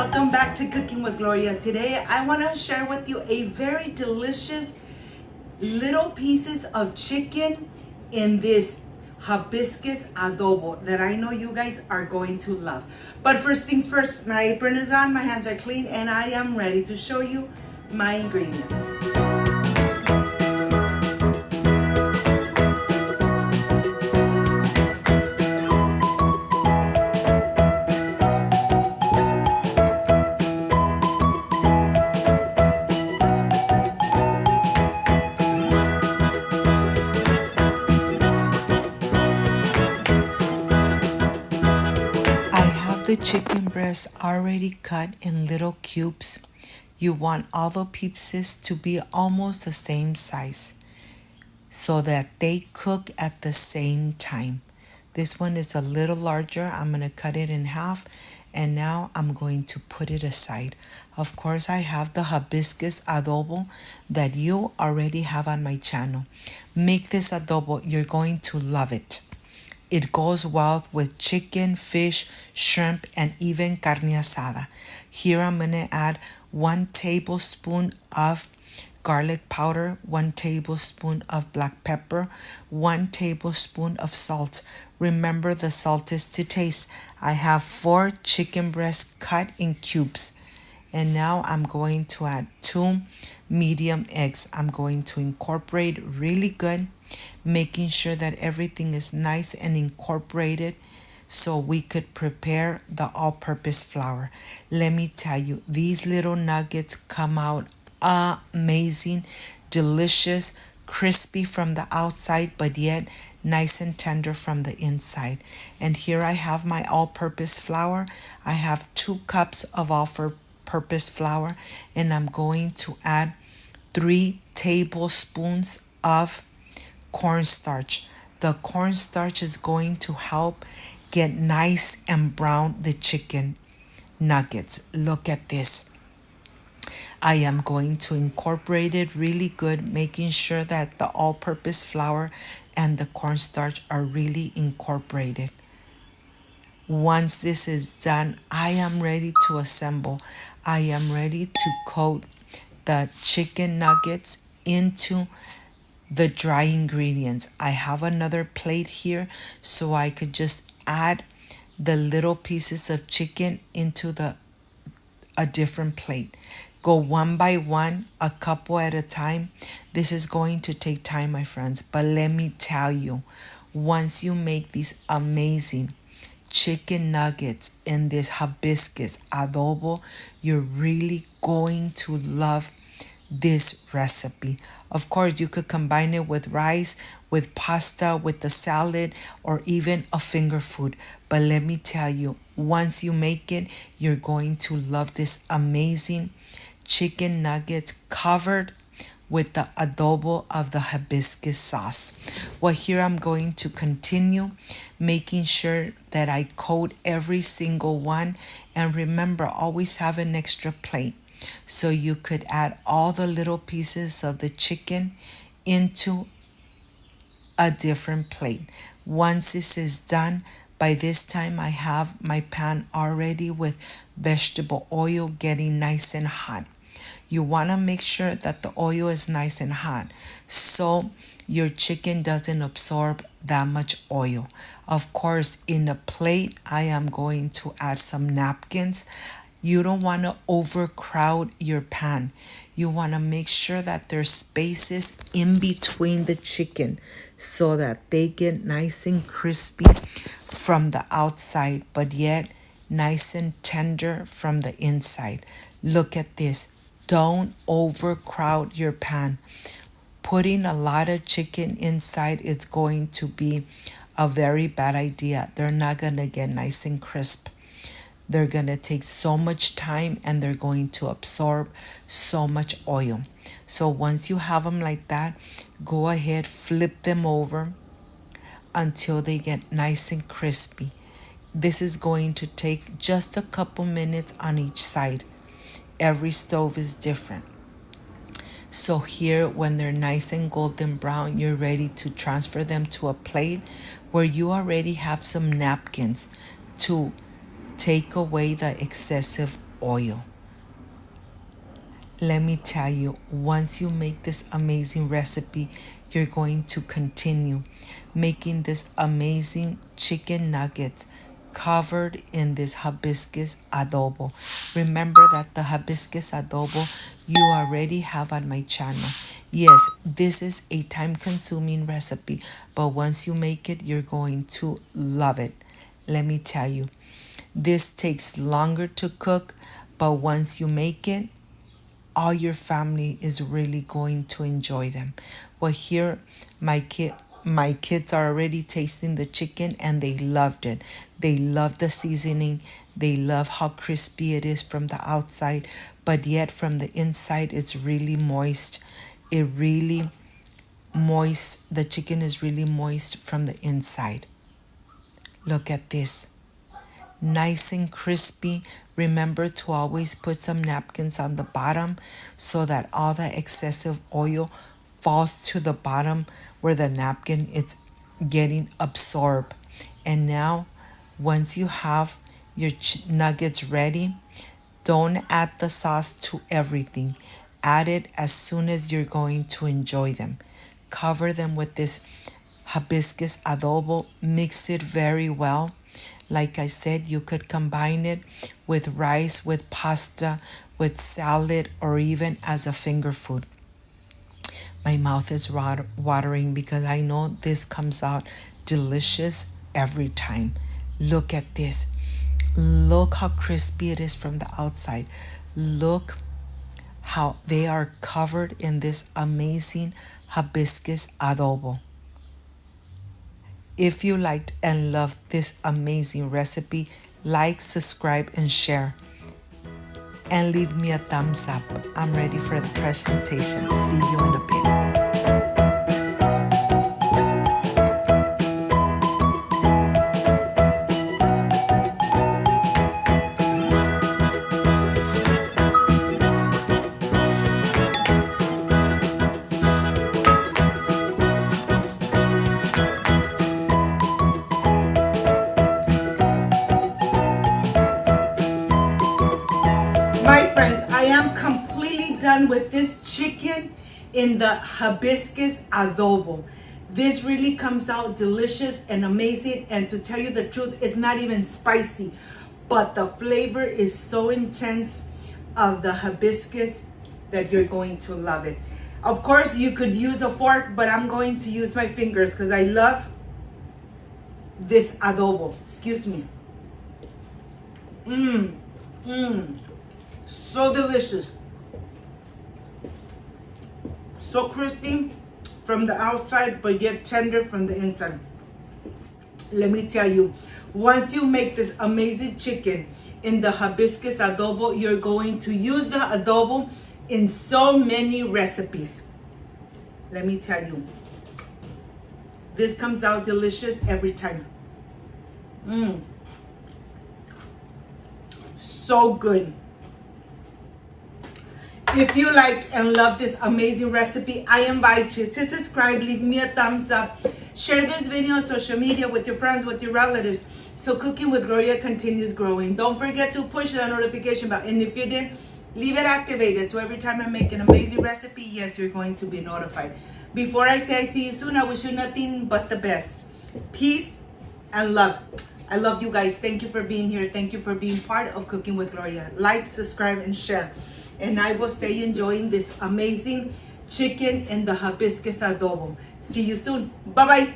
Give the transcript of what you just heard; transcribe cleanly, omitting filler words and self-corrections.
welcome back to Cooking with Gloria. Today I want to share with you a very delicious little pieces of chicken in this hibiscus adobo that I know you guys are going to love. But first things first, my apron is on, my hands are clean, and I am ready to show you my ingredients. The chicken breast already cut in little cubes. You want all the pieces to be almost the same size so that they cook at the same time. This one is a little larger. I'm going to cut it in half, and now I'm going to put it aside. Of course, I have the hibiscus adobo that you already have on my channel. Make this adobo. You're going to love it. It goes well with chicken, fish, shrimp, and even carne asada. Here I'm going to add 1 tablespoon of garlic powder, 1 tablespoon of black pepper, 1 tablespoon of salt. Remember, the salt is to taste. I have 4 chicken breasts cut in cubes. And now I'm going to add 2 medium eggs. I'm going to incorporate really good, making sure that everything is nice and incorporated so we could prepare the all-purpose flour. Let me tell you, these little nuggets come out amazing, delicious, crispy from the outside, but yet nice and tender from the inside. And here I have my all-purpose flour. I have 2 cups of all-purpose flour, and I'm going to add 3 tablespoons of cornstarch. The cornstarch is going to help get nice and brown the chicken nuggets. Look at this. I am going to incorporate it really good, making sure that the all-purpose flour and the cornstarch are really incorporated. Once this is done, I am ready to assemble. I am ready to coat the chicken nuggets into the dry ingredients. I have another plate here so I could just add the little pieces of chicken into a different plate. Go one by one, a couple at a time. This is going to take time, my friends, but let me tell you, once you make these amazing chicken nuggets in this hibiscus adobo, you're really going to love this recipe. Of course, you could combine it with rice, with pasta, with the salad, or even a finger food. But let me tell you, once you make it, you're going to love this amazing chicken nuggets covered with the adobo of the hibiscus sauce. Well, here I'm going to continue making sure that I coat every single one. And remember, always have an extra plate, so you could add all the little pieces of the chicken into a different plate. Once this is done, by this time I have my pan already with vegetable oil getting nice and hot. You want to make sure that the oil is nice and hot so your chicken doesn't absorb that much oil. Of course, in a plate, I am going to add some napkins. You don't want to overcrowd your pan. You want to make sure that there's spaces in between the chicken so that they get nice and crispy from the outside, but yet nice and tender from the inside. Look at this. Don't overcrowd your pan. Putting a lot of chicken inside is going to be a very bad idea. They're not going to get nice and crisp. They're going to take so much time and they're going to absorb so much oil. So once you have them like that, go ahead, flip them over until they get nice and crispy. This is going to take just a couple minutes on each side. Every stove is different. So here, when they're nice and golden brown, you're ready to transfer them to a plate where you already have some napkins to take away the excessive oil. Let me tell you, once you make this amazing recipe, you're going to continue making this amazing chicken nuggets covered in this hibiscus adobo. Remember that the hibiscus adobo you already have on my channel. Yes, this is a time consuming recipe, but once you make it, you're going to love it. Let me tell you, this takes longer to cook, but once you make it, all your family is really going to enjoy them. Well, here my kids are already tasting the chicken and they loved it. They love the seasoning. They love how crispy it is from the outside, but yet from the inside it's really moist. It really moist. The chicken is really moist from the inside. Look at this. Nice and crispy. Remember to always put some napkins on the bottom so that all the excessive oil falls to the bottom where the napkin is getting absorbed. And now, once you have your nuggets ready, don't add the sauce to everything. Add it as soon as you're going to enjoy them. Cover them with this hibiscus adobo. Mix it very well. Like I said, you could combine it with rice, with pasta, with salad, or even as a finger food. My mouth is watering because I know this comes out delicious every time. Look at this. Look how crispy it is from the outside. Look how they are covered in this amazing hibiscus adobo. If you liked and loved this amazing recipe, like, subscribe, and share. And leave me a thumbs up. I'm ready for the presentation. See you in a bit. My friends, I am completely done with this chicken in the hibiscus adobo. This really comes out delicious and amazing, and to tell you the truth, it's not even spicy, but the flavor is so intense of the hibiscus that you're going to love it. Of course, you could use a fork, but I'm going to use my fingers because I love this adobo. Excuse me. So delicious. So crispy from the outside, but yet tender from the inside. Let me tell you, once you make this amazing chicken in the hibiscus adobo, you're going to use the adobo in so many recipes. Let me tell you, this comes out delicious every time. So good. If you liked and loved this amazing recipe, I invite you to subscribe, leave me a thumbs up, share this video on social media with your friends, with your relatives, so Cooking with Gloria continues growing. Don't forget to push the notification button, and if you didn't, leave it activated so every time I make an amazing recipe, yes, you're going to be notified. Before I say I see you soon, I wish you nothing but the best. Peace and love. I love you guys. Thank you for being here. Thank you for being part of Cooking with Gloria. Like, subscribe, and share. And I will stay enjoying this amazing chicken and the hibiscus adobo. See you soon. Bye-bye.